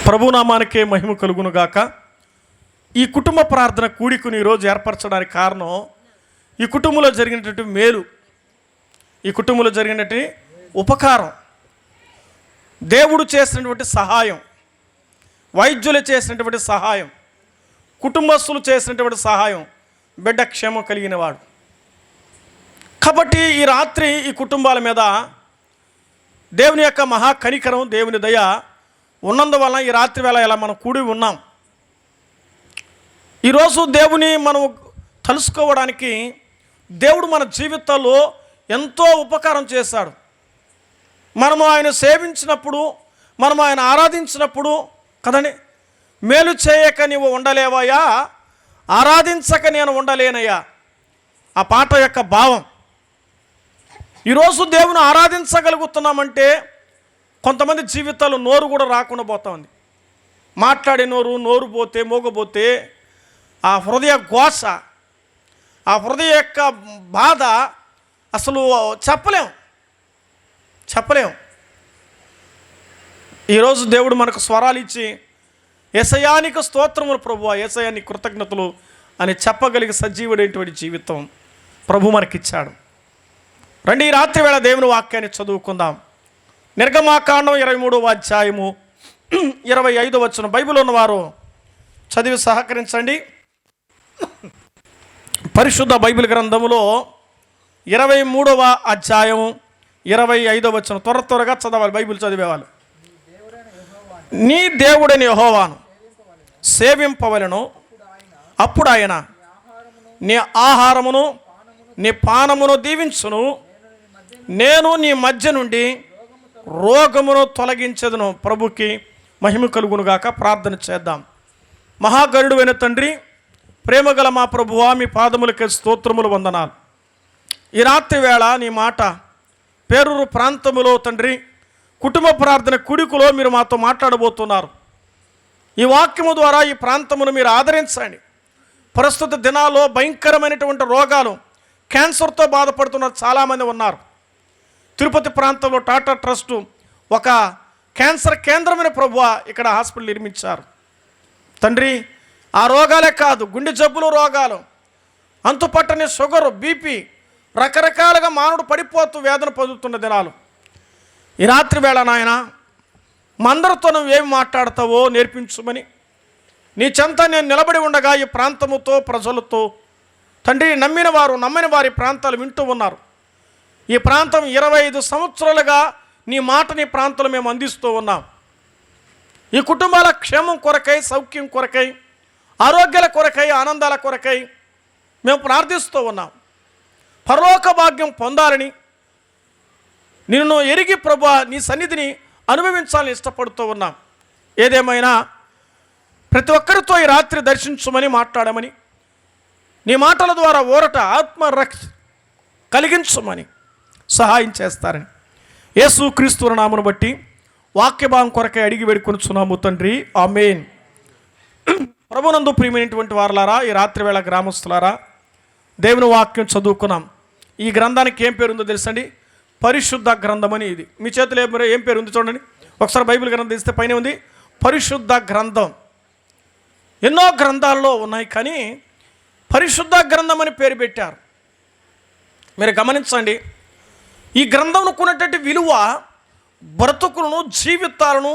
ప్రభునామానికే మహిమ కలుగునుగాక. ఈ కుటుంబ ప్రార్థన కూడికను ఈరోజు ఏర్పరచడానికి కారణం ఈ కుటుంబంలో జరిగినటువంటి మేలు, ఈ కుటుంబంలో జరిగినటువంటి ఉపకారం, దేవుడు చేసినటువంటి సహాయం, వైద్యులు చేసినటువంటి సహాయం, కుటుంబస్తులు చేసినటువంటి సహాయం, బిడ్డ క్షేమం కలిగిన వాడు. కాబట్టి ఈ రాత్రి ఈ కుటుంబాల మీద దేవుని యొక్క మహా కనికరం, దేవుని దయ ఉన్నందువలన ఈ రాత్రి వేళ ఇలా మనం కూడి ఉన్నాం. ఈరోజు దేవుని మనం తలుసుకోవడానికి దేవుడు మన జీవితాల్లో ఎంతో ఉపకారం చేశాడు. మనము ఆయన సేవించినప్పుడు, మనము ఆయన ఆరాధించినప్పుడు కదండి, మేలు చేయక నీవు ఉండలేవయ్యా, ఆరాధించక నేను ఉండలేనయ్యా, ఆ పాట యొక్క భావం. ఈరోజు దేవుని ఆరాధించగలుగుతున్నామంటే కొంతమంది జీవితాలు నోరు కూడా రాకుండా పోతా ఉంది. మాట్లాడే నోరు పోతే, మోగపోతే ఆ హృదయ ఘోష, ఆ హృదయ యొక్క బాధ అసలు చెప్పలేం. ఈరోజు దేవుడు మనకు స్వరాలు ఇచ్చి యేసయ్యానికి స్తోత్రములు ప్రభువా, యేసయ్యాని కృతజ్ఞతలు అని చెప్పగలిగే సజీవుడైనటువంటి జీవితం ప్రభు మనకిచ్చాడు. రండి ఈ రాత్రి వేళ దేవుని వాక్యాన్ని చదువుకుందాం. నిర్గమాకాండం 23వ అధ్యాయము 25వ వచనం. బైబిల్ ఉన్నవారు చదివి సహకరించండి. పరిశుద్ధ బైబిల్ గ్రంథములో 23వ అధ్యాయం 25వ వచనం. త్వరగా చదవాలి, బైబిల్ చదివేవాళ్ళు. నీ దేవుడైన యెహోవాను సేవింపవలెను, అప్పుడు ఆయన నీ ఆహారమును నీ పానమును దీవించును, నేను నీ మధ్య నుండి రోగమును తొలగించదును. ప్రభుకి మహిమ కలుగునుగాక. ప్రార్థన చేద్దాం. మహాగరుడువైన తండ్రి, ప్రేమగల మా ప్రభువా, మీ పాదములకే స్తోత్రములు, వందనాలు. ఈ రాత్రి వేళ నీ మాట పేరూరు ప్రాంతములో తండ్రి కుటుంబ ప్రార్థన కుడికులో మీరు మాతో మాట్లాడబోతున్నారు. ఈ వాక్యము ద్వారా ఈ ప్రాంతమును మీరు ఆదరించండి. ప్రస్తుత దినాల్లో భయంకరమైనటువంటి రోగాలు, క్యాన్సర్తో బాధపడుతున్న చాలామంది ఉన్నారు. తిరుపతి ప్రాంతంలో టాటా ట్రస్టు ఒక క్యాన్సర్ కేంద్రమైన ప్రభువా ఇక్కడ హాస్పిటల్ నిర్మించారు తండ్రి. ఆ రోగాలే కాదు, గుండె జబ్బులు రోగాలు, అంతుపట్టని షుగరు, బీపీ, రకరకాలుగా మానవుడు పడిపోతూ వేదన పొందుతున్న దినాలు. ఈ రాత్రి వేళ నాయన మందరితో నువ్వు ఏమి మాట్లాడతావో నేర్పించుమని నీ చెంత నేను నిలబడి ఉండగా ఈ ప్రాంతముతో ప్రజలతో తండ్రి నమ్మిన వారి ప్రాంతాలు వింటూ ఉన్నారు. ఈ ప్రాంతం 25 సంవత్సరాలుగా నీ మాట నీ ప్రాంతంలో మేము అందిస్తూ ఉన్నాం. ఈ కుటుంబాల క్షేమం కొరకై, సౌఖ్యం కొరకై, ఆరోగ్యాల కొరకై, ఆనందాల కొరకై మేము ప్రార్థిస్తూ ఉన్నాం. పరలోక భాగ్యం పొందాలని, నిన్ను ఎరిగి ప్రభువా నీ సన్నిధిని అనుభవించాలని ఇష్టపడుతూ ఉన్నాం. ఏదేమైనా ప్రతి ఒక్కరితో ఈ రాత్రి దర్శించమని, మాట్లాడమని, నీ మాటల ద్వారా ఊరట, ఆత్మరక్ష కలిగించమని సహాయం చేస్తారని యేసు క్రీస్తు నామమును బట్టి వాక్యభాగం కొరకై అడిగి వేడుకొనుచున్నాము తండ్రి, ఆమేన్. ప్రభునందు ప్రియమైనటువంటి వారలారా, ఈ రాత్రి వేళ గ్రామస్తులారా, దేవుని వాక్యం చదువుకున్నాం. ఈ గ్రంథానికి ఏం పేరు ఉందో తెలుసండి? పరిశుద్ధ గ్రంథం అని. ఇది మీ చేతిలో ఏం పేరు ఉంది చూడండి. ఒకసారి బైబిల్ గ్రంథం తీస్తే పైన ఉంది పరిశుద్ధ గ్రంథం. ఎన్నో గ్రంథాల్లో ఉన్నాయి, కానీ పరిశుద్ధ గ్రంథం అని పేరు పెట్టారు. మీరు గమనించండి, ఈ గ్రంథంకు ఉన్నటువంటి విలువ బ్రతుకులను, జీవితాలను,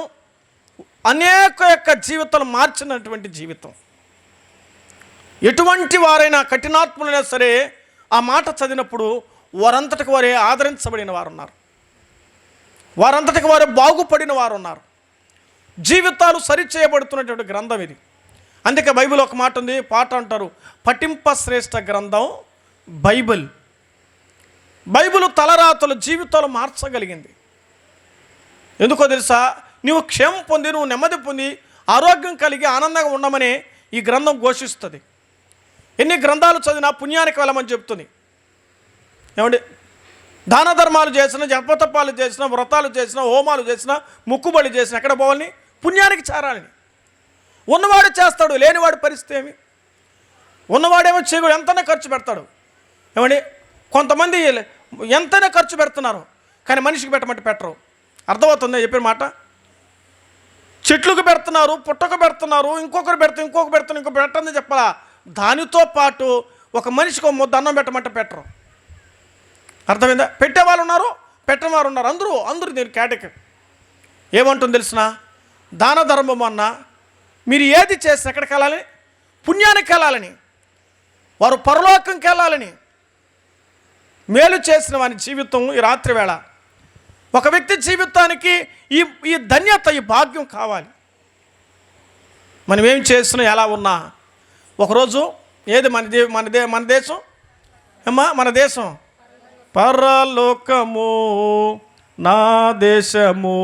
అనేక యొక్క జీవితాలు మార్చినటువంటి జీవితం. ఎటువంటి వారైనా, కఠినాత్ములైనా సరే ఆ మాట చదివినప్పుడు వారంతటికి వారే ఆదరించబడిన వారు ఉన్నారు, వారంతటికి వారే బాగుపడిన వారు ఉన్నారు. జీవితాలు సరిచేయబడుతున్నటువంటి గ్రంథం ఇది. అందుకే బైబిల్ ఒక మాట ఉంది, పాట అంటారు, పఠింప శ్రేష్ఠ గ్రంథం బైబిల్. బైబిల్ తలరాతలు జీవితాలు మార్చగలిగింది. ఎందుకో తెలుసా? నువ్వు క్షేమం పొంది, నువ్వు నెమ్మది పొంది, ఆరోగ్యం కలిగి ఆనందంగా ఉండమని ఈ గ్రంథం ఘోషిస్తుంది. ఎన్ని గ్రంథాలు చదివినా పుణ్యానికి వెళ్ళమని చెప్తుంది. ఏమండి, దాన ధర్మాలు చేసినా, జపతపాలు చేసినా, వ్రతాలు చేసినా, హోమాలు చేసినా, ముక్కుబడి చేసినా ఎక్కడ పోవాలని? పుణ్యానికి చేరాలని. ఉన్నవాడు చేస్తాడు, లేనివాడు పరిస్థితి ఏమి? ఉన్నవాడేమో చేయడు, ఎంతనే ఖర్చు పెడతాడు. ఏమండి, కొంతమంది ఎంతనే ఖర్చు పెడుతున్నారు, కానీ మనిషికి పెట్టమంటే పెట్టరు. అర్థమవుతుందా చెప్పిన మాట? చెట్లకు పెడుతున్నారు, పుట్టకు పెడుతున్నారు, ఇంకొకరు పెడుతున్నారు, ఇంకో పెట్టని చెప్పాలా. దానితో పాటు ఒక మనిషికి ఒక ముద్ద అన్నం పెట్టమంటే పెట్టరు. అర్థమైందా? పెట్టేవాళ్ళు ఉన్నారు, పెట్టేవారు ఉన్నారు. అందరూ దీని కేటగిరీ. ఏమంటుంది తెలిసిన? దాన ధర్మం అన్నా మీరు ఏది చేస్తే ఎక్కడికి వెళ్ళాలని? పుణ్యానికి వెళ్ళాలని, వారు పరలోకంకి వెళ్ళాలని. మేలు చేసిన వారి జీవితం ఈ రాత్రి వేళ, ఒక వ్యక్తి జీవితానికి ఈ ధన్యత, ఈ భాగ్యం కావాలి. మనం ఏం చేస్తున్నా, ఎలా ఉన్నా, ఒకరోజు ఏది మన దేశం అమ్మా, మన దేశం పరలోకము నా దేశము,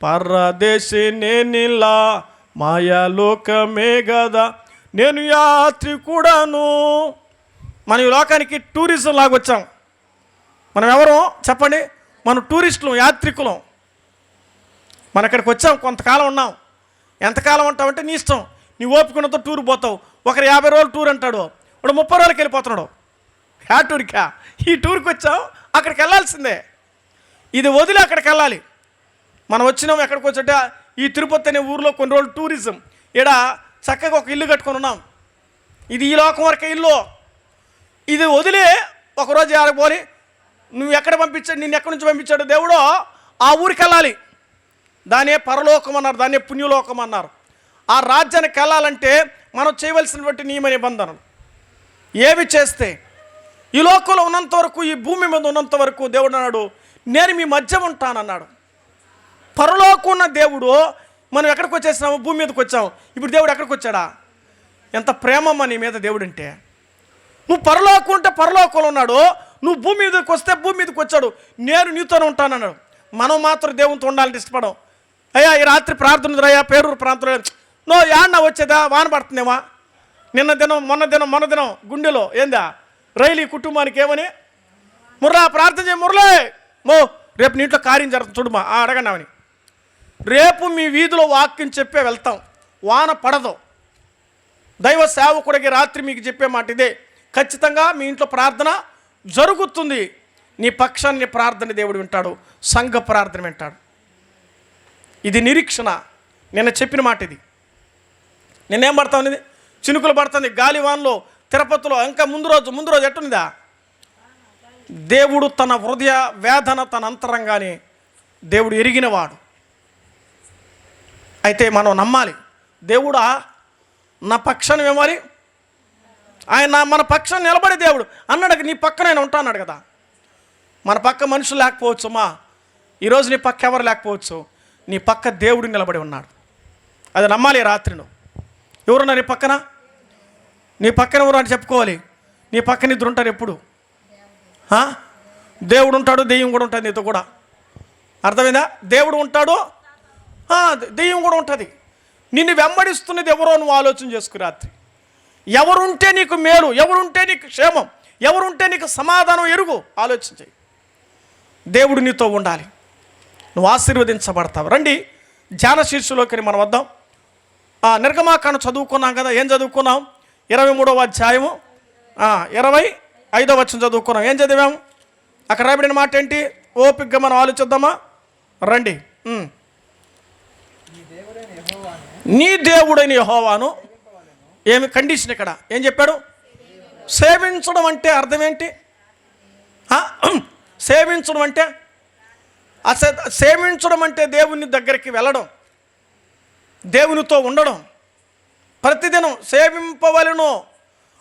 పరదేశి నేనిలా మాయాలోకమే గదా, నేను యాత్రికుడను. మనం ఈ లోకానికి టూరిజం లాగా వచ్చాం. మనం ఎవరో చెప్పండి? మనం టూరిస్టులు, యాత్రికులం. మనం ఇక్కడికి వచ్చాం, కొంతకాలం ఉన్నాం. ఎంతకాలం ఉంటామంటే నీ ఇష్టం, నీ ఓపికతో టూర్ పోతావు. ఒకరు 50 రోజులు టూర్ అంటాడు, ఇప్పుడు 30 రోజులకి వెళ్ళిపోతున్నాడు. ఆ టూర్కా? ఈ టూర్కి వచ్చాం, అక్కడికి వెళ్ళాల్సిందే. ఇది వదిలి అక్కడికి వెళ్ళాలి. మనం వచ్చినాం ఎక్కడికి వచ్చాట, ఈ తిరుపతి అనే ఊరిలో కొన్ని రోజులు టూరిజం. ఇక్కడ చక్కగా ఒక ఇల్లు కట్టుకొని ఉన్నాం. ఇది ఈ లోకం వరకే ఇల్లు. ఇది వదిలి ఒకరోజు ఆడపోని, నువ్వు ఎక్కడ పంపించాడు, నిన్ను ఎక్కడి నుంచి పంపించాడు దేవుడో ఆ ఊరికి వెళ్ళాలి. దాన్నే పరలోకం అన్నారు, దాన్నే పుణ్యలోకం అన్నారు. ఆ రాజ్యానికి వెళ్ళాలంటే మనం చేయవలసినటువంటి నియమ నిబంధనలు ఏవి చేస్తే, ఈ లోకంలో ఉన్నంత వరకు, ఈ భూమి మీద ఉన్నంత వరకు దేవుడు అన్నాడు, నేను మీ మధ్య ఉంటానన్నాడు. పరలోకం ఉన్న దేవుడు, మనం ఎక్కడికి వచ్చేసినాము? భూమి మీదకి వచ్చాము. ఇప్పుడు దేవుడు ఎక్కడికి వచ్చాడా? ఎంత ప్రేమమ్మ నీ మీద దేవుడు అంటే. నువ్వు పరలోకం ఉంటే పరలోకంలో ఉన్నాడు, నువ్వు భూమి మీదకి వస్తే భూమి మీదకి వచ్చాడు, నేను నీతోనే ఉంటానన్నాడు. మనం మాత్రం దేవునితో ఉండాలని ఇష్టపడం. అయ్యా ఈ రాత్రి ప్రార్థన అయ్యా పేరూరు ప్రాంతంలో నువ్వు యాడ్నా వచ్చేదా, వాన పడుతుందేమా? నిన్న దినం మొన్న దినం గుండెలో ఏందా రైలు, ఈ కుటుంబానికి ఏమని ముర్రా ప్రార్థన చేయ, మురళే రేపు నీటిలో కార్యం జరుగుతుంది చూడుమా అడగండి. రేపు మీ వీధిలో వాక్యం చెప్పే వెళ్తాం, వాన పడదు. దైవ సేవకుడికి రాత్రి మీకు చెప్పే మాట ఇదే, ఖచ్చితంగా మీ ఇంట్లో ప్రార్థన జరుగుతుంది. నీ పక్షాన్ని ప్రార్థన దేవుడు వింటాడు, సంఘ ప్రార్థన వింటాడు. ఇది నిరీక్షణ. నిన్న చెప్పిన మాట ఇది. నిన్నేం పడతావు? ఇది చినుకులు పడుతుంది, గాలివాన్లో, తిరుపతిలో. ఇంకా ముందు రోజు ఎట్టునిదా? దేవుడు తన హృదయ వేదన, తన అంతరంగానే దేవుడు ఎరిగినవాడు. అయితే మనం నమ్మాలి, దేవుడా నా పక్షాన్ని ఇవ్వాలి, ఆయన మన పక్షాన్ని నిలబడే దేవుడు అన్నాడు. నీ పక్కన ఆయన ఉంటాన్నాడు కదా. మన పక్క మనుషులు లేకపోవచ్చు అమ్మా, ఈరోజు నీ పక్క ఎవరు లేకపోవచ్చు, నీ పక్క దేవుడు నిలబడి ఉన్నాడు. అది నమ్మాలి. రాత్రి నువ్వు ఎవరున్నా నీ పక్కన? నీ పక్కన ఎవరు అని చెప్పుకోవాలి. నీ పక్కన ఇద్దరు ఉంటారు ఎప్పుడు. దేవుడు ఉంటాడు, దెయ్యం కూడా ఉంటుంది నీతో కూడా. అర్థమైందా? దేవుడు ఉంటాడు, దెయ్యం కూడా ఉంటుంది. నిన్ను వెంబడిస్తున్నది ఎవరో నువ్వు ఆలోచన చేసుకు. రాత్రి ఎవరుంటే నీకు మేలు, ఎవరుంటే నీకు క్షేమం, ఎవరుంటే నీకు సమాధానం ఎరుగు, ఆలోచించాయి. దేవుడు నీతో ఉండాలి, నువ్వు ఆశీర్వదించబడతావు. రండి ధ్యాన శీర్షులోకి మనం వద్దాం. నిర్గమాకాండం చదువుకున్నాం కదా. ఏం చదువుకున్నాం? 23వ అధ్యాయము 25వ వచనం చదువుకున్నాం. ఏం చదివాము? అక్కడ రాయబడిన మాట ఏంటి? ఓపికగా మనం ఆలోచిద్దామా? రండి. నీ దేవుడైన యెహోవాను ఏమి కండిషన్ ఇక్కడ ఏం చెప్పాడు? సేవించడం అంటే అర్థం ఏంటి? సేవించడం అంటే సేవించడం అంటే దేవుని దగ్గరికి వెళ్ళడం, దేవునితో ఉండడం, ప్రతిదినం సేవింపవలను.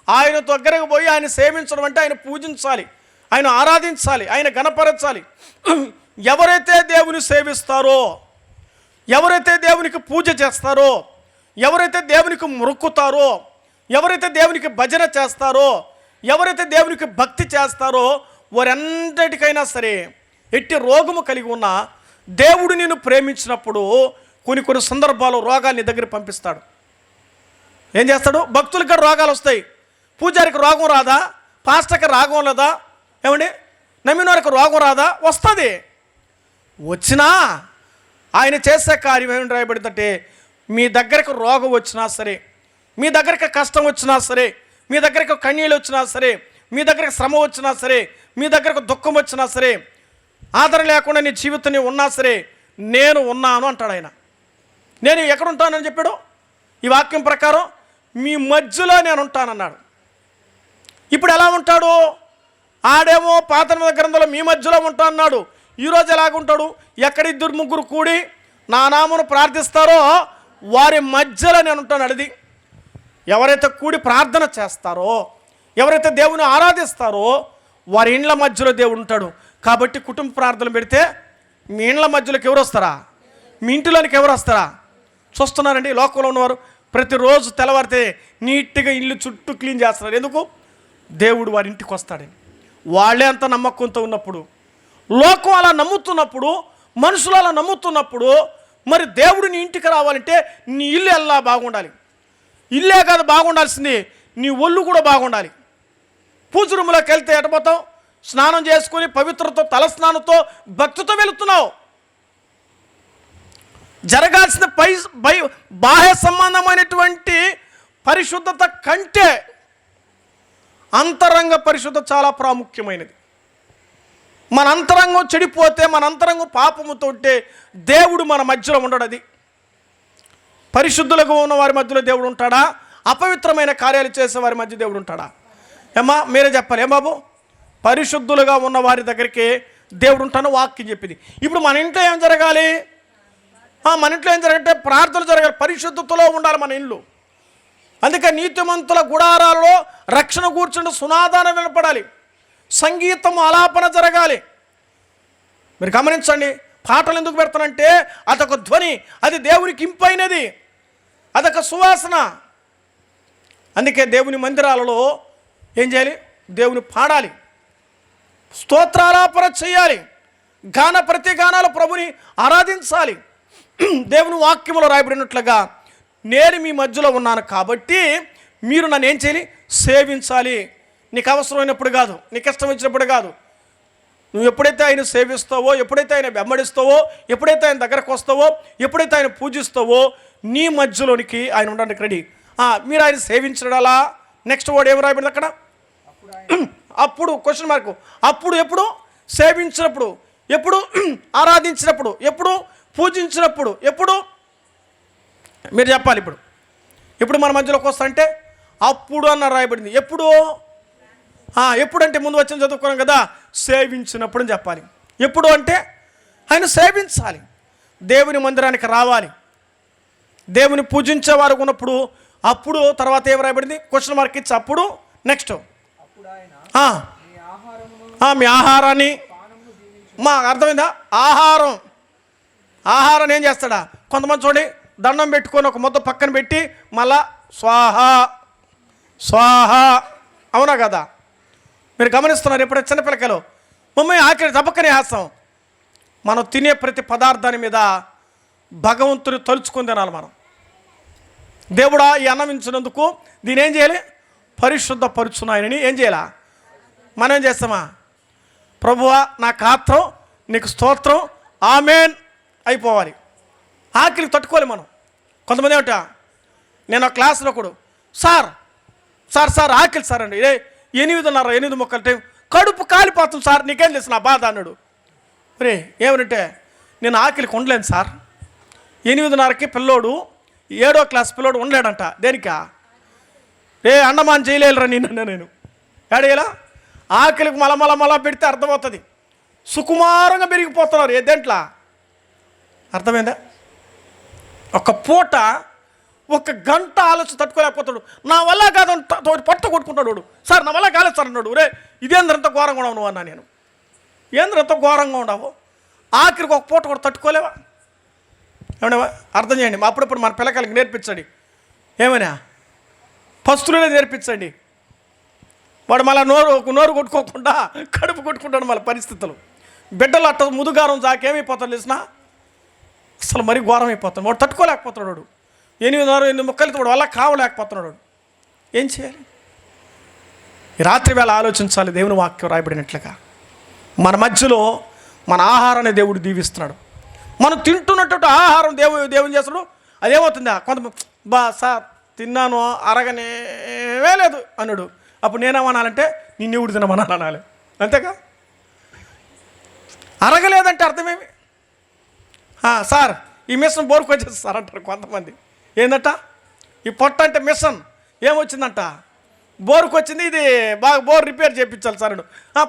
ఆయన దగ్గరకు పోయి ఆయన సేవించడం అంటే ఆయన పూజించాలి, ఆయన ఆరాధించాలి, ఆయన గణపరచాలి. ఎవరైతే దేవుని సేవిస్తారో, ఎవరైతే దేవునికి పూజ చేస్తారో, ఎవరైతే దేవునికి మొక్కుతారో, ఎవరైతే దేవునికి భజన చేస్తారో, ఎవరైతే దేవునికి భక్తి చేస్తారో, వారందరికైనా సరే ఎట్టి రోగము కలిగి ఉన్న దేవుడు నిన్ను ప్రేమించినప్పుడు కొన్ని సందర్భాల్లో రోగాలు నీ దగ్గర పంపిస్తాడు. ఏం చేస్తాడు? భక్తులకి రోగాలు వస్తాయి. పూజారికి రోగం రాదా? పాస్టర్కి రోగం లేదా? ఏమండి నమ్మిన వారికి రోగం రాదా? వస్తుంది. వచ్చినా ఆయన చేసే కార్యం ఏమి రాయబడిందంటే, మీ దగ్గరకు రోగం వచ్చినా సరే, మీ దగ్గరికి కష్టం వచ్చినా సరే, మీ దగ్గరకు కన్నీళ్ళు వచ్చినా సరే, మీ దగ్గరకు శ్రమ వచ్చినా సరే, మీ దగ్గరకు దుఃఖం వచ్చినా సరే, ఆదరణ లేకుండా నీ జీవితం ఉన్నా సరే నేను ఉన్నాను అంటాడు ఆయన. నేను ఎక్కడ ఉంటానని చెప్పాడు ఈ వాక్యం ప్రకారం? మీ మధ్యలో నేను ఉంటానన్నాడు. ఇప్పుడు ఎలా ఉంటాడు? ఆడేమో పాత నిబంధన గ్రంథంలో మీ మధ్యలో ఉంటా అన్నాడు. ఈరోజు ఎలాగుంటాడు? ఎక్కడ ఇద్దరు ముగ్గురు కూడి నా నామమును ప్రార్థిస్తారో వారి మధ్యలో నేను ఉంటాను. అడిది ఎవరైతే కూడి ప్రార్థన చేస్తారో, ఎవరైతే దేవుని ఆరాధిస్తారో వారి ఇండ్ల మధ్యలో దేవుడు ఉంటాడు. కాబట్టి కుటుంబ ప్రార్థనలు పెడితే మీ ఇండ్ల మధ్యలోకి ఎవరు వస్తారా? మీ ఇంటిలోనికి ఎవరు వస్తారా? చూస్తున్నారండి, లోకంలో ఉన్నవారు ప్రతిరోజు తెల్లవారితే నీట్గా ఇల్లు చుట్టూ క్లీన్ చేస్తున్నారు. ఎందుకు? దేవుడు వారి ఇంటికి వస్తాడని. వాళ్ళే అంత నమ్మకంతో ఉన్నప్పుడు, లోకం అలా నమ్ముతున్నప్పుడు, మనుషులు అలా నమ్ముతున్నప్పుడు, మరి దేవుడు నీ ఇంటికి రావాలంటే నీ ఇల్లు ఎలా బాగుండాలి? ఇల్లే కాదు బాగుండాల్సింది, నీ ఒళ్ళు కూడా బాగుండాలి. పూజ రూములోకి వెళ్తే ఎటపోతావు? స్నానం చేసుకుని పవిత్రతో తలస్నానంతో భక్తితో వెళుతున్నావు. జరగాల్సిన బాహ్య సంబంధమైనటువంటి పరిశుద్ధత కంటే అంతరంగ పరిశుద్ధత చాలా ప్రాముఖ్యమైనది. మన అంతరంగం చెడిపోతే, మన అంతరంగం పాపముతో ఉంటే దేవుడు మన మధ్యలో ఉండడు. అది పరిశుద్ధులుగా ఉన్న వారి మధ్యలో దేవుడు ఉంటాడా? అపవిత్రమైన కార్యాలు చేసే వారి మధ్య దేవుడు ఉంటాడా? ఏమా మీరే చెప్పాలి. ఏం బాబు? పరిశుద్ధులుగా ఉన్న వారి దగ్గరికి దేవుడు ఉంటాను వాక్యం చెప్పింది. ఇప్పుడు మన ఇంట్లో ఏం జరగాలి? మన ఇంట్లో ఏం జరగాలంటే ప్రార్థనలు జరగాలి, పరిశుద్ధతలో ఉండాలి మన ఇల్లు. అందుకే నీతిమంతుల గుడారాలలో రక్షణ కూర్చుంటే సునాదానం వినపడాలి, సంగీతం ఆలాపన జరగాలి. మీరు గమనించండి, పాటలు ఎందుకు పెడతానంటే అదొక ధ్వని, అది దేవునికి ఇంపైనది, అదొక సువాసన. అందుకే దేవుని మందిరాలలో ఏం చేయాలి? దేవుని పాడాలి, స్తోత్రాలాపన చేయాలి, గాన ప్రతిగానాలు ప్రభుని ఆరాధించాలి. దేవుని వాక్యములో రాయబడినట్లుగా నేను మీ మధ్యలో ఉన్నాను కాబట్టి మీరు నన్ను ఏం చేయాలి? సేవించాలి. నీకు అవసరమైనప్పుడు కాదు, నీకు ఇష్టం వచ్చినప్పుడు కాదు. నువ్వు ఎప్పుడైతే ఆయన సేవిస్తావో, ఎప్పుడైతే ఆయన వెంబడిస్తావో, ఎప్పుడైతే ఆయన దగ్గరకు వస్తావో, ఎప్పుడైతే ఆయన పూజిస్తావో నీ మధ్యలోనికి ఆయన ఉండడానికి రెడీ. మీరు ఆయన సేవించడాలా? నెక్స్ట్ వర్డ్ ఏం రాయబడింది అక్కడ? అప్పుడు క్వశ్చన్ మార్కు. అప్పుడు ఎప్పుడు? సేవించినప్పుడు. ఎప్పుడు? ఆరాధించినప్పుడు. ఎప్పుడు? పూజించినప్పుడు. ఎప్పుడు? మీరు చెప్పాలి. ఇప్పుడు మన మధ్యలోకి వస్తాంటే అప్పుడు అన్న రాయబడింది. ఎప్పుడు? ఎప్పుడంటే ముందు వచ్చిన చదువుకున్నాం కదా, సేవించినప్పుడు అని చెప్పాలి. ఎప్పుడు అంటే ఆయన సేవించాలి, దేవుని మందిరానికి రావాలి, దేవుని పూజించేవారు ఉన్నప్పుడు. అప్పుడు తర్వాత ఏం రాయబడింది? క్వశ్చన్ మార్క్ ఇచ్చి అప్పుడు నెక్స్ట్ మీ ఆహారాన్ని. అర్థమైందా? ఆహారం ఏం చేస్తాడా? కొంతమంది చూడండి, దండం పెట్టుకొని ఒక ముద్ద పక్కన పెట్టి మళ్ళా స్వాహ. అవునా కదా? మీరు గమనిస్తున్నారు ఎప్పుడైతే చిన్నపిల్లకలు మమ్మీ ఆఖరి తప్పకనే వేస్తాం. మనం తినే ప్రతి పదార్థాన్ని మీద భగవంతుని తలుచుకుని తినాలి మనం. దేవుడా ఈ అన్నం ఇచ్చినందుకు దీని ఏం చేయాలి? పరిశుద్ధపరుచున్నాయని ఏం చేయాలా? మనం ఏం చేస్తామా? ప్రభువా నా కాత్రం నీకు స్తోత్రం ఆమెన్ అయిపోవాలి. ఆకలికి తట్టుకోవాలి మనం. కొంతమంది ఏమిట, నేను ఆ క్లాస్లో కూడా సార్ ఆకలి సార్ అండి, 8:30 టైం కడుపు కాలిపోతుంది సార్, నీకేం తెలుసు నా బాధ అన్నాడు. రే ఏమనంటే నేను ఆకలికి ఉండలేను సార్. 8:30కి పిల్లోడు 7వ క్లాస్ పిల్లోడు ఉండలేడంట. దేనికా? అండమాన్ చేయలేరురా నేను ఏడేలా ఆకలికి మల పెడితే అర్థమవుతుంది. సుకుమారంగా పెరిగిపోతున్నారు. దేంట్లా? అర్థమైందా? ఒక పూట 1 గంట ఆలోచన తట్టుకోలేకపోతాడు. నా వల్ల కాదు పట్ట కొట్టుకుంటాడు. సార్ నా వల్ల కాలేదు సార్ అన్నాడు. రే ఇదేంద్రంత ఘోరంగా ఉండవు నువ్వు అన్నా. నేను ఏంద్రంత ఘోరంగా ఉండవు, ఆఖరికి ఒక పూట కూడా తట్టుకోలేవా? ఏమన్నా అర్థం చేయండి. అప్పుడప్పుడు మన పిల్లకాయలకి నేర్పించండి. ఏమైనా పస్తులనే నేర్పించండి. వాడు మళ్ళీ నోరు కొట్టుకోకుండా కడుపు కొట్టుకుంటాడు. మళ్ళీ పరిస్థితులు బిడ్డలు అట్ట ముదుగారం జాకేమైపోతాడు తెలిసిన, అసలు మరీ ఘోరం అయిపోతాడు. వాడు తట్టుకోలేకపోతున్నాడు. 8:30 వాడు వల్ల కావలేకపోతున్నాడు. ఏం చేయాలి? ఈ రాత్రి వేళ ఆలోచించాలి. దేవుని వాక్యం రాయబడినట్లుగా మన మధ్యలో మన ఆహారాన్ని దేవుడు దీవిస్తున్నాడు. మనం తింటున్నట్టు ఆహారం దేవుని చేస్తాడు. అదేమవుతుందా? కొంతమంది సార్ తిన్నాను అరగనే లేదు అన్నాడు. అప్పుడు నేనేమనాలంటే నిన్నెవుడు తినమనాలి, అంతేగా? అరగలేదంటే అర్థమేమి? సార్ ఈ మిషన్ బోర్కు వచ్చేసి సార్ అంటారు కొంతమంది. ఏందట ఈ పొట్ట అంటే మిషన్ ఏమొచ్చిందంట, బోర్కు వచ్చింది, ఇది బాగా బోర్ రిపేర్ చేయించాలి సార్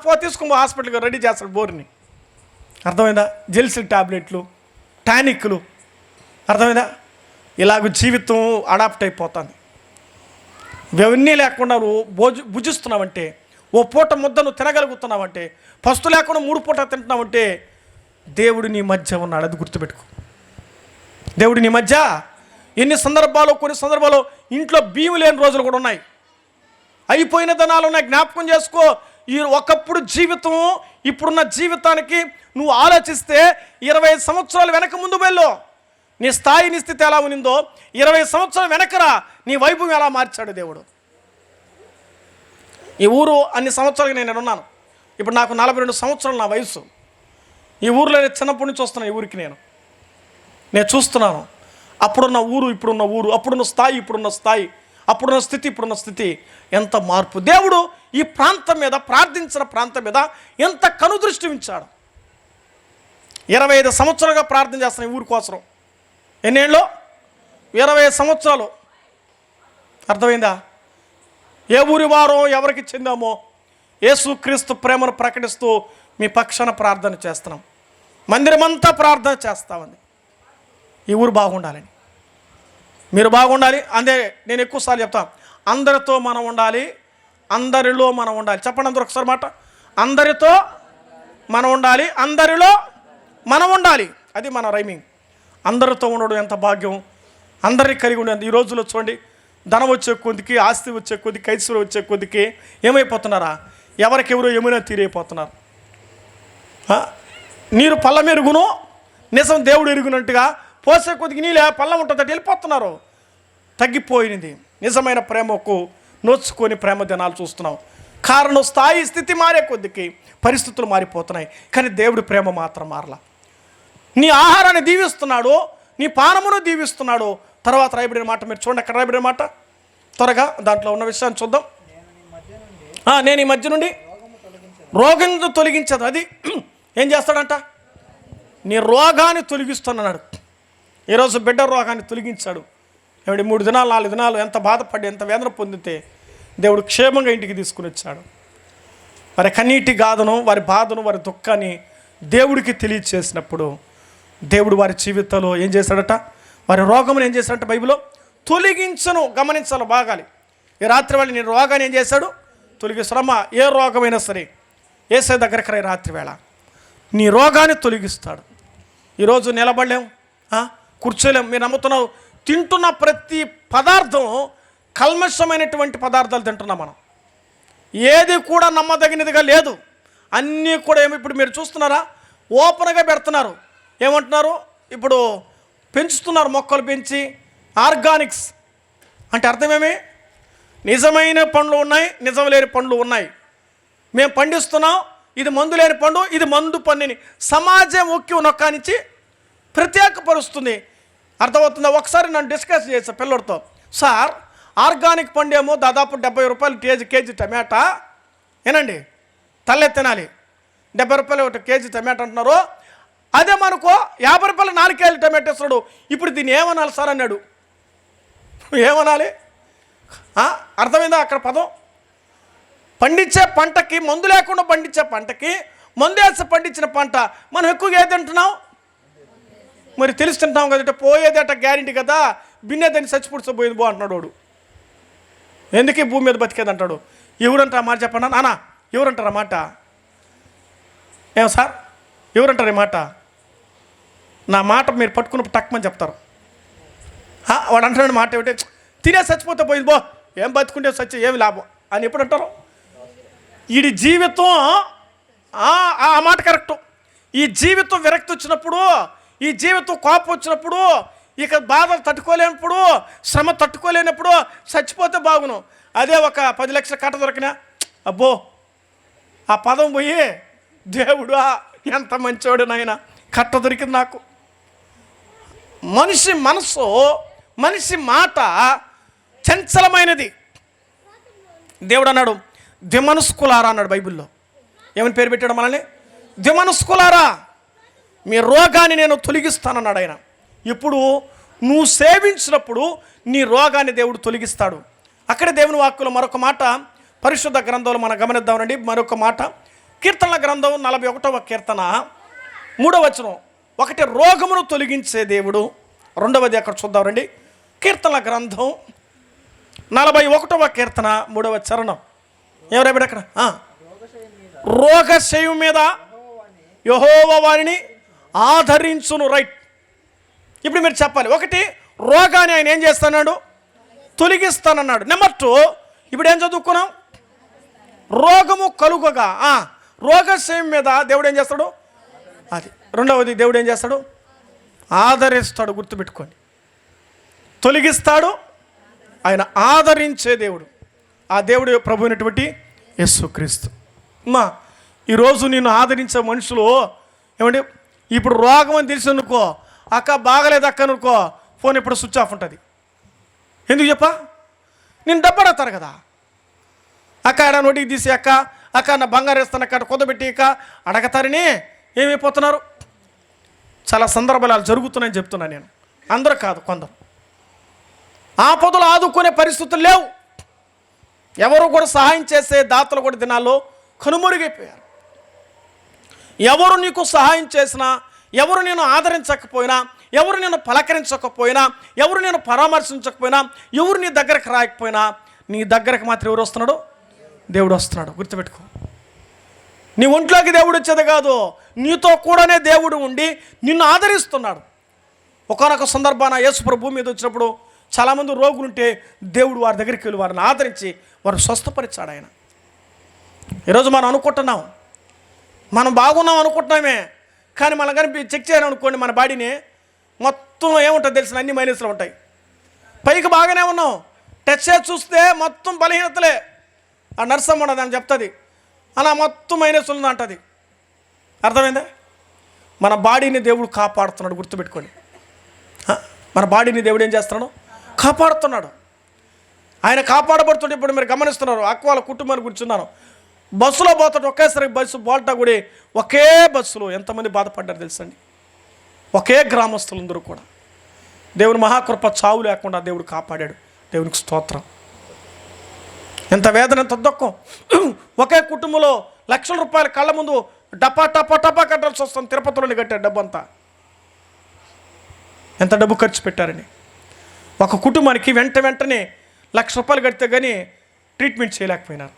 పో తీసుకో హాస్పిటల్కి రెడీ చేస్తాడు బోర్ని. అర్థమైందా? జెల్సిల్ ట్యాబ్లెట్లు, టానిక్లు, అర్థమైందా? ఇలాగ జీవితం అడాప్ట్ అయిపోతుంది. ఇవన్నీ లేకుండా నువ్వు భుజిస్తున్నావంటే, ఓ పూట ముద్ద నువ్వు తినగలుగుతున్నావంటే, పస్తు లేకుండా 3 పూట తింటున్నావంటే దేవుడు నీ మధ్య ఉన్నాడు. అది గుర్తుపెట్టుకో. దేవుడు నీ మధ్య. కొన్ని సందర్భాల్లో ఇంట్లో బియ్యం లేని రోజులు కూడా ఉన్నాయి, అయిపోయిన ధనాలు ఉన్నాయి. జ్ఞాపకం చేసుకో. ఈ ఒకప్పుడు జీవితం ఇప్పుడున్న జీవితానికి నువ్వు ఆలోచిస్తే 20 సంవత్సరాలు వెనక ముందు వెళ్ళు. నీ స్థాయి నీ స్థితి ఎలా ఉన్నిందో 20 సంవత్సరాలు వెనకరా నీ వైభవం ఎలా మార్చాడు దేవుడు. ఈ ఊరు అన్ని సంవత్సరాలుగా నేను ఉన్నాను. ఇప్పుడు నాకు 42 సంవత్సరాలు నా వయసు. ఈ ఊరిలో చిన్నప్పటి నుంచి వస్తున్నాను. ఈ ఊరికి నేను చూస్తున్నాను అప్పుడున్న ఊరు ఇప్పుడున్న ఊరు, అప్పుడున్న స్థాయి ఇప్పుడున్న స్థాయి, అప్పుడున్న స్థితి ఇప్పుడున్న స్థితి, ఎంత మార్పు. దేవుడు ఈ ప్రాంతం మీద, ప్రార్థించిన ప్రాంతం మీద ఎంత కనుదృష్టి ఉంచాడు. 25 సంవత్సరాలుగా ప్రార్థన చేస్తాను ఈ ఊరి కోసం. ఎన్నేళ్ళు? 20 సంవత్సరాలు. అర్థమైందా? ఏ ఊరి వారో ఎవరికి చెందామో యేసుక్రీస్తు ప్రేమను ప్రకటిస్తూ మీ పక్షాన ప్రార్థన చేస్తున్నాం. మందిరమంతా ప్రార్థన చేస్తామండి ఈ ఊరు బాగుండాలని, మీరు బాగుండాలి. అందే నేను ఎక్కువసార్లు చెప్తాను, అందరితో మనం ఉండాలి, అందరిలో మనం ఉండాలి. చెప్పండి అందరూ ఒకసారి మాట. అందరితో మనం ఉండాలి, అందరిలో మనం ఉండాలి. అది మన రైమింగ్. అందరితో ఉండడం ఎంత భాగ్యం, అందరినీ కలిగి ఉండేది. ఈ రోజుల్లో చూడండి, ధనం వచ్చే కొద్దికి, ఆస్తి వచ్చే కొద్దికి, ఐశ్వర్యం వచ్చే కొద్దికి ఏమైపోతున్నారా, ఎవరికెవరో ఏమైనా తీరైపోతున్నారు. నీరు పళ్ళ మెరుగును నిజం దేవుడు ఎరుగునట్టుగా పోసే కొద్దికి నీళ్ళు పళ్ళం ఉంటుందట వెళ్ళిపోతున్నారు. తగ్గిపోయినది. నిజమైన ప్రేమకు నోచుకొని ప్రేమ దినాలు చూస్తున్నాం. కారణం స్థాయి స్థితి మారే కొద్దికి పరిస్థితులు మారిపోతున్నాయి, కానీ దేవుడి ప్రేమ మాత్రం మారలా. నీ ఆహారాన్ని దీవిస్తున్నాడు, నీ పానమును దీవిస్తున్నాడు. తర్వాత రాయబడిన మాట మీరు చూడండి, అక్కడ రాయబడిన మాట త్వరగా దాంట్లో ఉన్న విషయాన్ని చూద్దాం. నేను ఈ మధ్య నుండి రోగం తొలగించదు. అది ఏం చేస్తాడంట, నీ రోగాన్ని తొలగిస్తున్నాడు. ఈరోజు బిడ్డ రోగాన్ని తొలగించాడు. ఏమిటి 3 దినాలు 4 దినాలు ఎంత బాధపడి ఎంత వేదన పొందితే దేవుడు క్షేమంగా ఇంటికి తీసుకుని వచ్చాడు. వారి కన్నీటి గాథను, వారి బాధను, వారి దుఃఖాన్ని దేవుడికి తెలియచేసినప్పుడు దేవుడు వారి జీవితంలో ఏం చేశాడట, వారి రోగమును ఏం చేశాడంట బైబిల్లో తొలగించను. గమనించాలి బాగాలి. ఈ రాత్రి వేళ నేను రోగాన్ని ఏం చేశాడు, తొలగిస్తాడమ్మా. ఏ రోగమైనా సరే ఏసై దగ్గరికి రా, రాత్రి వేళ నీ రోగాన్ని తొలగిస్తాడు. ఈరోజు నిలబడలేం, కూర్చోలేం. మీరు నమ్ముతున్నావు, తింటున్న ప్రతి పదార్థం కల్మషమైనటువంటి పదార్థాలు తింటున్నాం మనం. ఏది కూడా నమ్మదగినదిగా లేదు. అన్నీ కూడా ఇప్పుడు మీరు చూస్తున్నారా, ఓపెన్గా పెడుతున్నారు. ఏమంటున్నారు, ఇప్పుడు పెంచుతున్నారు, మొక్కలు పెంచి ఆర్గానిక్స్ అంటే అర్థమేమి, నిజమైన పండ్లు ఉన్నాయి, నిజం లేని పండ్లు ఉన్నాయి. మేము పండిస్తున్నాం, ఇది మందు లేని పండు, ఇది మందు పండిని సమాజం ఒక్కి నొక్కానిచ్చి ప్రత్యేకపరుస్తుంది. అర్థమవుతుందా? ఒకసారి నన్ను డిస్కస్ చేసా పిల్లడితో, సార్ ఆర్గానిక్ పండు ఏమో దాదాపు 70 రూపాయలు కేజీ టమాటా, ఏనండి తల్లే తినాలి, 70 రూపాయలు ఒకటి కేజీ టమాటా అంటున్నారు. అదే మనకో 50 రూపాయలు 4 కేజీలు టమాటా ఇస్తున్నాడు. ఇప్పుడు దీన్ని ఏమనాలి సార్ అన్నాడు. ఏమనాలి? అర్థమైందా అక్కడ పదం? పండించే పంటకి, మందు లేకుండా పండించే పంటకి, మందు వేసి పండించిన పంట మనం ఎక్కువగా ఏది తింటున్నాం, మరి తెలిసి తింటాం కదంటే పోయేదట గ్యారెంటీ కదా, బిన్నేదాన్ని చచ్చిపుడిచబోయేది బో అంటున్నాడు వాడు. ఎందుకు భూమి మీద బతికేది అంటాడు. ఎవరంటారు మాట చెప్పండి నాన్న, ఎవరంటారు మాట? ఏం సార్ ఎవరంటారు ఈ మాట? నా మాట మీరు పట్టుకున్నప్పుడు టక్మని చెప్తారు. వాడు అంటున్నాడు మాట ఏమిటి, తినే చచ్చిపోతే పోయింది బో, ఏం బతుకుంటే చచ్చి ఏమి లాభం అని ఎప్పుడు అంటారు. వీడి జీవితం ఆ మాట కరెక్టు. ఈ జీవితం విరక్తి వచ్చినప్పుడు, ఈ జీవితం కోపం వచ్చినప్పుడు, ఇక బాధలు తట్టుకోలేనప్పుడు, శ్రమ తట్టుకోలేనప్పుడు చచ్చిపోతే బాగును. అదే ఒక 10 లక్షల కట్ట దొరికినా అబ్బో ఆ పదం పోయి దేవుడు ఎంత మంచోడు నాయన, కట్ట దొరికింది నాకు. మనిషి మనసు, మనిషి మాట చంచలమైనది. దేవుడు అన్నాడు దిమనస్కులారా అన్నాడు బైబిల్లో. ఏమని పేరు పెట్టాడు మనల్ని? ద్విమనస్కులారా మీ రోగాన్ని నేను తొలగిస్తానన్నాడు ఆయన. ఇప్పుడు నువ్వు సేవించినప్పుడు నీ రోగాన్ని దేవుడు తొలగిస్తాడు. అక్కడే దేవుని వాక్కులో మరొక మాట పరిశుద్ధ గ్రంథంలో మనం గమనిద్దామండి. మరొక మాట కీర్తనల గ్రంథం 41వ కీర్తన 3వ వచనం. ఒకటి రోగమును తొలగించే దేవుడు, రెండవది అక్కడ చూద్దాం రండి. కీర్తనల గ్రంథం 41వ కీర్తన 3వ చరణం. ఎవరైనా అక్కడ రోగశయం మీద యెహోవా వారిని ఆదరించును. రైట్. ఇప్పుడు మీరు చెప్పాలి. ఒకటి రోగాన్ని ఆయన ఏం చేస్తాడు? తొలగిస్తానన్నాడు. నెంబర్ 2 ఇప్పుడు ఏం చదువుకున్నాం? రోగము కలుగగా రోగశయం మీద దేవుడు ఏం చేస్తాడు? అది. రెండవది దేవుడు ఏం చేస్తాడు? ఆదరిస్తాడు. గుర్తుపెట్టుకోండి. తొలగిస్తాడు, ఆయన ఆదరించే దేవుడు. ఆ దేవుడు ప్రభు అయినటువంటి యేసుక్రీస్తు. అమ్మా, ఈరోజు నిన్ను ఆదరించే మనుషులు ఏమంటే ఇప్పుడు రోగం అని తెలిసి అనుకో, అక్క బాగలేదు అక్క అనుకో, ఫోన్ ఎప్పుడు స్విచ్ ఆఫ్ ఉంటుంది. ఎందుకు చెప్పా? నేను డబ్బు అడుగుతారు కదా, అక్క ఆడ నోటికి తీసి అక్క నా బంగారు వేస్తాను అక్కడ కుదబెట్టి అక్క అడగతారని ఏమైపోతున్నారు. చాలా సందర్భాలు జరుగుతున్నాయని చెప్తున్నాను నేను. అందరూ కాదు, కొందరు. ఆపదలు ఆదుకునే పరిస్థితులు లేవు. ఎవరు కూడా సహాయం చేసే దాతలు కూడా దినాల్లో కనుమరుగైపోయారు. ఎవరు నీకు సహాయం చేసినా, ఎవరు నేను ఆదరించకపోయినా, ఎవరు నేను పలకరించకపోయినా, ఎవరు నేను పరామర్శించకపోయినా, ఎవరు నీ దగ్గరకు రాకపోయినా, నీ దగ్గరకు మాత్రం ఎవరు వస్తున్నాడు? దేవుడు వస్తున్నాడు. గుర్తుపెట్టుకో. నీ ఒంట్లోకి దేవుడు వచ్చేది కాదు, నీతో కూడానే దేవుడు ఉండి నిన్ను ఆదరిస్తున్నాడు. ఒకానొక సందర్భాన యేసు ప్రభు భూమి మీద వచ్చినప్పుడు చాలామంది రోగులుంటే దేవుడు వారి దగ్గరికి వెళ్ళి వారిని ఆదరించి వారు స్వస్థపరిచాడు ఆయన. ఈరోజు మనం అనుకుంటున్నాం, మనం బాగున్నాం అనుకుంటున్నామే, కానీ మనం కానీ చెక్ చేయను అనుకోండి, మన బాడీని మొత్తం ఏముంటుంది తెలిసిన అన్ని మైనస్లు ఉంటాయి. పైకి బాగానే ఉన్నాం, టచ్ చేసి చూస్తే మొత్తం బలహీనతలే. ఆ నర్సమ్మ ఉన్నది అని చెప్తుంది, అలా మొత్తం మైనస్ ఉంది అంటది. అర్థమైందా? మన బాడీని దేవుడు కాపాడుతున్నాడు. గుర్తుపెట్టుకోండి. మన బాడీని దేవుడు ఏం చేస్తున్నాడు? కాపాడుతున్నాడు. ఆయన కాపాడబడుతుంటే ఇప్పుడు మీరు గమనిస్తున్నారు. అక్వాల కుటుంబాన్ని కూర్చున్నాను, బస్సులో పోతాడు, ఒకేసారి బస్సు బోల్టా కూడా ఒకే బస్సులో ఎంతమంది బాధపడ్డారు తెలుసండి. ఒకే గ్రామస్తులందరూ కూడా. దేవుని మహాకృప చావు లేకుండా దేవుడు కాపాడాడు. దేవునికి స్తోత్రం. ఎంత వేదన, ఎంత దుఃఖం. ఒకే కుటుంబంలో లక్షల రూపాయల కళ్ళ ముందు టపా టపా టపా కట్టాల్సి వస్తుంది. తిరుపతిలోని కట్టారు డబ్బు అంతా. ఎంత డబ్బు ఖర్చు పెట్టారని. ఒక కుటుంబానికి వెంటనే ₹1,00,000 కడితే కానీ ట్రీట్మెంట్ చేయలేకపోయినారు.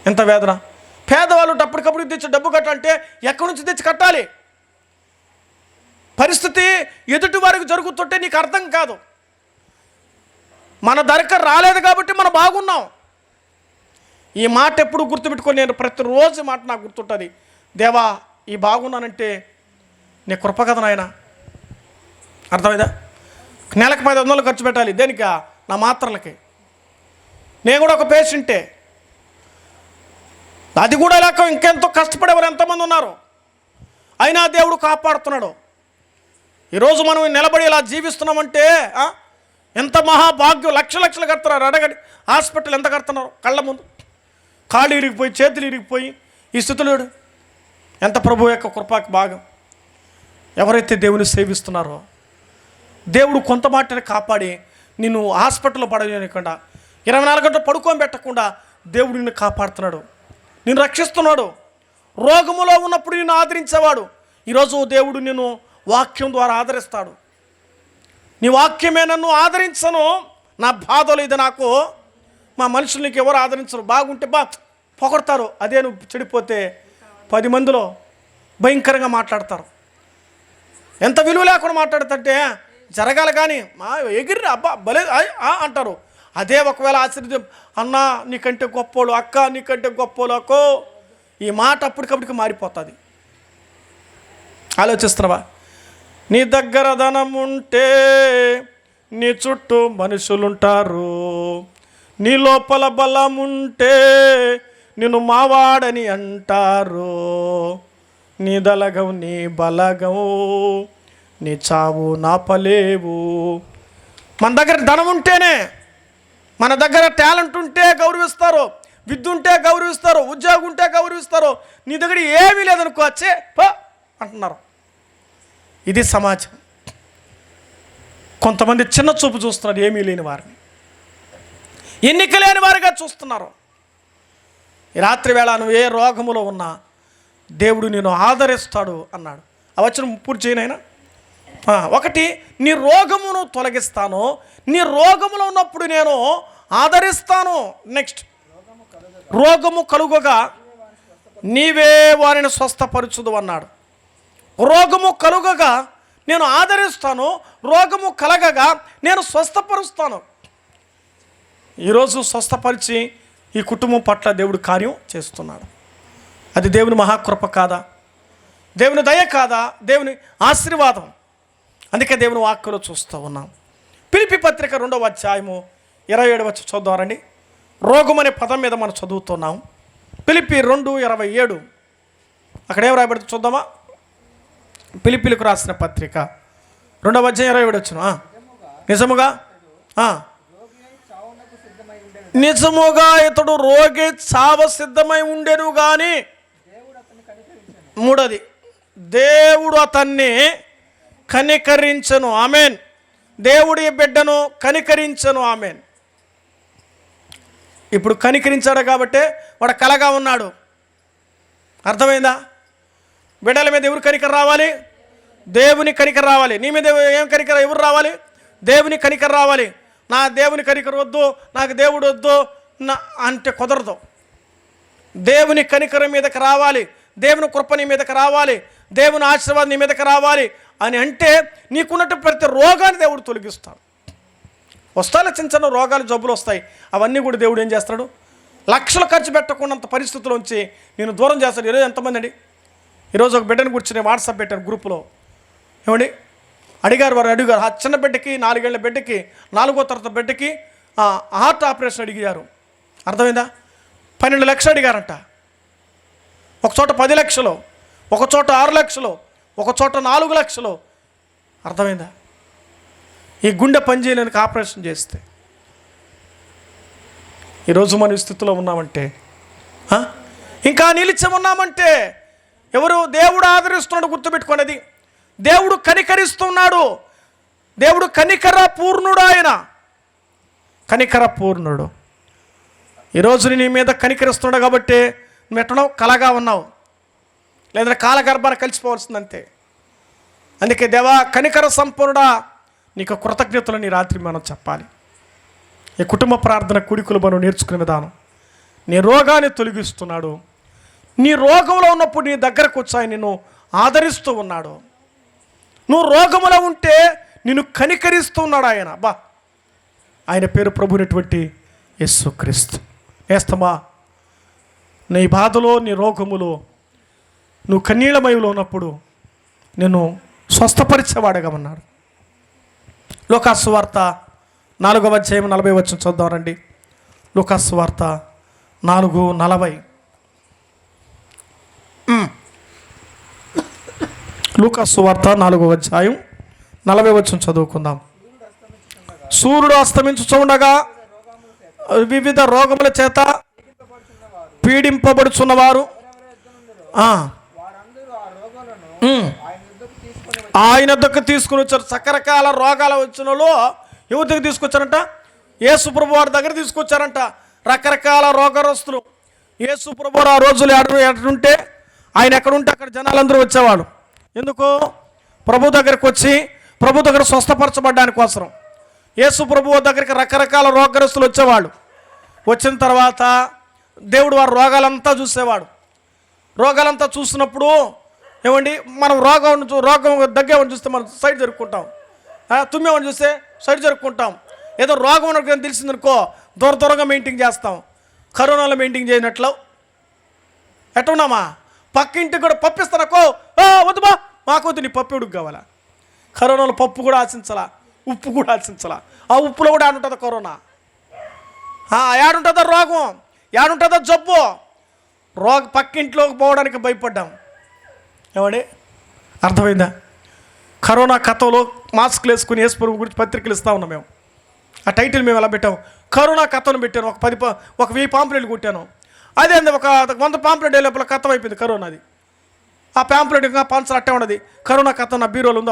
ఎంత వేదన. పేదవాళ్ళు అప్పటికప్పుడు తెచ్చి డబ్బు కట్టాలంటే ఎక్కడి నుంచి తెచ్చి కట్టాలి? పరిస్థితి ఎదుటి వారికి జరుగుతుంటే నీకు అర్థం కాదు. మన దగ్గర రాలేదు కాబట్టి మనం బాగున్నాం. ఈ మాట ఎప్పుడు గుర్తుపెట్టుకొని, నేను ప్రతిరోజు మాట నాకు గుర్తుంటుంది. దేవా, ఈ బాగున్నానంటే నీ కృప కదా నాయన. అర్థమైందా? నెలకు 500 ఖర్చు పెట్టాలి. దేనికా? నా మాత్రలకి. నేను కూడా ఒక పేషెంటే. అది కూడా లేక ఇంకెంతో కష్టపడేవారు ఎంతమంది ఉన్నారు. అయినా దేవుడు కాపాడుతున్నాడు. ఈరోజు మనం నిలబడి ఇలా జీవిస్తున్నామంటే ఎంత మహాభాగ్యం. లక్షలు కడుతున్నారు. అడగండి, హాస్పిటల్ ఎంత కడుతున్నారు కళ్ళ ముందు. కాళ్ళు ఇరిగిపోయి, చేతులు ఇరిగిపోయి ఈ స్థితిలో ఎంత ప్రభు యొక్క కృపాకి భాగం. ఎవరైతే దేవుని సేవిస్తున్నారో దేవుడు కొంత మాటని కాపాడి నిన్ను హాస్పిటల్లో పడలేకుండా 24 గంటలు పడుకోని పెట్టకుండా దేవుడు నిన్ను కాపాడుతున్నాడు, నిన్ను రక్షిస్తున్నాడు. రోగములో ఉన్నప్పుడు నిన్ను ఆదరించేవాడు. ఈరోజు దేవుడు నిన్ను వాక్యం ద్వారా ఆదరిస్తాడు. నీ వాక్యమే నన్ను ఆదరించను, నా బాధలు ఇది నాకు. మా మనుషులకి ఎవరు ఆదరించరు. బాగుంటే పొగడతారు. అదే నువ్వు చెడిపోతే 10 మందిలో భయంకరంగా మాట్లాడతారు. ఎంత విలువ లేకుండా మాట్లాడుతుంటే జరగాలి కానీ ఎగిరి అబ్బా భలే అంటారు. అదే ఒకవేళ ఆశ్చర్యం, అన్న నీకంటే గొప్పోళ్ళు, అక్క నీకంటే గొప్పోళ్ళు, అక్కో, ఈ మాట అప్పటికప్పటికి మారిపోతుంది. ఆలోచిస్తున్నావా? నీ దగ్గర ధనం ఉంటే నీ చుట్టూ మనుషులుంటారు, నీ లోపల బలం ఉంటే నిన్ను మావాడని అంటారు. నీ దలగం నీ బలగం, నీ చావు నాపలేవు. మన దగ్గర ధనం ఉంటేనే, మన దగ్గర టాలెంట్ ఉంటే గౌరవిస్తారు. విద్య ఉంటే గౌరవిస్తారు, ఉద్యోగం ఉంటే గౌరవిస్తారు. నీ దగ్గర ఏమీ లేదనుకో వచ్చే పో అంటున్నారు. ఇది సమాజం. కొంతమంది చిన్న చూపు చూస్తున్నారు, ఏమీ లేని వారిని ఎన్నిక లేని వారిగా చూస్తున్నారు. ఈ రాత్రి వేళ నువ్వు ఏ రోగములో ఉన్నా దేవుడు నేను ఆదరిస్తాడు అన్నాడు. ఆ వచనం పూర్తి చేయనైనా. ఒకటి, నీ రోగమును తొలగిస్తాను, నీ రోగములో ఉన్నప్పుడు నేను ఆదరిస్తాను. నెక్స్ట్, రోగము కలుగగా నీవే వారిని స్వస్థపరచుదు అన్నాడు. రోగము కలుగగా నేను ఆదరిస్తాను, రోగము కలగగా నేను స్వస్థపరుస్తాను. ఈరోజు స్వస్థపరిచి ఈ కుటుంబం పట్ల దేవుడు కార్యం చేస్తున్నాడు. అది దేవుని మహాకృప కాదా? దేవుని దయ కాదా? దేవుని ఆశీర్వాదం. అందుకే దేవుని వాక్కులో చూస్తూ ఉన్నాం. ఫిలిప్పీ పత్రిక 2వ అధ్యాయము 27 వచ్చి చూద్దామండి. రోగం అనే పదం మీద మనం చదువుతున్నాం. ఫిలిప్పీ 2:27 అక్కడ ఏం రాయబడుతుంది చూద్దామా? ఫిలిప్పీలకు రాసిన పత్రిక 2వ అధ్యాయం 27 వచ్చును. నిజముగా నిజముగా ఇతడు రోగి చావ సిద్ధమై ఉండెను కానీ, మూడోది, దేవుడు అతన్ని కనికరించను. ఆమెన్. దేవుడి బిడ్డను కనికరించను. ఆమెన్. ఇప్పుడు కనికరించాడు కాబట్టి వాడు కలగా ఉన్నాడు. అర్థమైందా? బిడ్డల మీద ఎవరు కనికర రావాలి? దేవుని కనికర రావాలి. నీ మీద ఏం కనికర ఎవరు రావాలి? దేవుని కనికర రావాలి. నా దేవుని కనికర వద్దు, నాకు దేవుడు వద్దు నా అంటే కుదరదు. దేవుని కనికరం మీదకి రావాలి, దేవుని కృప నీ మీదకి రావాలి, దేవుని ఆశీర్వాదం నీ మీదకి రావాలి అని అంటే నీకున్నట్టు ప్రతి రోగాన్ని దేవుడు తొలగిస్తాడు. వస్తాయి చిన్న చిన్న రోగాలు, జబ్బులు వస్తాయి. అవన్నీ కూడా దేవుడు ఏం చేస్తాడు? లక్షలు ఖర్చు పెట్టకున్నంత పరిస్థితుల్లోంచి నేను దూరం చేస్తాడు. ఈరోజు ఎంతమంది అండి? ఈరోజు ఒక బిడ్డను కూర్చుని వాట్సాప్ పెట్టాను గ్రూపులో. ఏమండి అడిగారు ఆ చిన్న బిడ్డకి, 4 ఏళ్ల బిడ్డకి, 4వ తరగతి బిడ్డకి హార్ట్ ఆపరేషన్ అడిగారు. అర్థమైందా? 12 లక్షలు అడిగారంట. ఒక చోట 10 లక్షలు, ఒక చోట 6 లక్షలు, ఒక చోట 4 లక్షలు. అర్థమైందా? ఈ గుండె పనిచేయడానికి ఆపరేషన్ చేస్తే. ఈరోజు మన స్థితిలో ఉన్నామంటే, ఇంకా నిలిచి ఉన్నామంటే ఎవరు? దేవుడు ఆదరిస్తున్నాడు. గుర్తుపెట్టుకునేది, దేవుడు కనికరిస్తున్నాడు. దేవుడు కనికర పూర్ణుడు. ఆయన కనికర పూర్ణుడు. ఈరోజు నీ మీద కనికరిస్తున్నాడు కాబట్టి నువ్వు ఎట్టనో కలగా ఉన్నావు, లేదా కాలగర్భాన్ని కలిసిపోవాల్సిందంతే. అందుకే దేవా కనికర సంపూర్ణుడా, నీకు కృతజ్ఞతలు నీ రాత్రి మనం చెప్పాలి. ఈ కుటుంబ ప్రార్థన కుడికులు మనం నేర్చుకునే విధానం. నీ రోగాన్ని తొలగిస్తున్నాడు. నీ రోగంలో ఉన్నప్పుడు నీ దగ్గరకు వచ్చి ఆయన నిన్ను ఆదరిస్తూ ఉన్నాడు. నువ్వు రోగములో ఉంటే నిన్ను కనికరిస్తూ ఉన్నాడు ఆయన. ఆయన పేరు ప్రభునటువంటి యేసుక్రీస్తు. నేస్తమా, నీ బాధలో, నీ రోగములో, నువ్వు కన్నీళ్ళమయంలో ఉన్నప్పుడు నేను స్వస్థపరిచేవాడుగా ఉన్నాడు. లూకాసు వార్త 4వ అధ్యాయం 40 వచనం చూద్దాం రండి. లూకాసు వార్త 4:40. లూకాసు వార్త 4వ అధ్యాయం 40 వచనం చదువుకుందాం. సూర్యుడు అస్తమించుచుండగా వివిధ రోగముల చేత పీడింపబడుచున్నవారు ఆయన దగ్గర తీసుకుని వచ్చారు. రకరకాల రోగాల వచ్చిన వాళ్ళు ఎవరి దగ్గర తీసుకొచ్చారంట? యేసు ప్రభు వారి దగ్గర తీసుకొచ్చారంట. రకరకాల రోగరస్తులు. యేసు ప్రభు వారు ఆ రోజులు ఎక్కడుంటే, ఆయన ఎక్కడుంటే అక్కడ జనాలందరూ వచ్చేవాడు. ఎందుకు? ప్రభు దగ్గరకు వచ్చి ప్రభు దగ్గర స్వస్థపరచబడ్డానికి కోసం. యేసు ప్రభు దగ్గరికి రకరకాల రోగరస్తులు వచ్చేవాళ్ళు. వచ్చిన తర్వాత దేవుడు వారి రోగాలంతా చూసేవాడు. రోగాలంతా చూసినప్పుడు ఏమండి, మనం రోగం దగ్గేవాడిని చూస్తే మనం సైడ్ జరుపుకుంటాం, తుమ్మేవాడిని చూస్తే సైడ్ జరుపుకుంటాం. ఏదో రోగం ఉన్నట్టు తెలిసిందనుకో దూరంగా మెయింటైన్ చేస్తాం. కరోనాలో మెయింటైన్ చేయనట్లు ఎట్టున్నామా? పక్కింటికి కూడా పప్పు ఇస్తానకో, వద్దు బా మాకు వద్దు, నీ పప్పు ఉడుకు కావాలా? కరోనాలో పప్పు కూడా ఆశించాలా, ఉప్పు కూడా ఆశించాలా. ఆ ఉప్పులో కూడా ఆడుంటుందా కరోనా? ఏడుంటుందా రోగం, ఏడుంటుందా జబ్బు? పక్కింట్లోకి పోవడానికి భయపడ్డాం. ఏమండి అర్థమైందా? కరోనా కథలో మాస్క్లు వేసుకుని యేసు ప్రభు గురించి పత్రికలు ఇస్తూ ఉన్నాం. మేము ఆ టైటిల్ మేము ఎలా పెట్టాం? కరోనా కథను పెట్టాను. ఒక 1000 పాంప్లెట్లు కొట్టాను. అదే ఒక 100 పాంప్లెట్ లోపల కథం అయిపోయింది కరోనాది. ఆ పాంప్లెట్ ఇంకా పంచలు అట్టే ఉన్నది. కరోనా కథ నా బీరోలు ఉంది.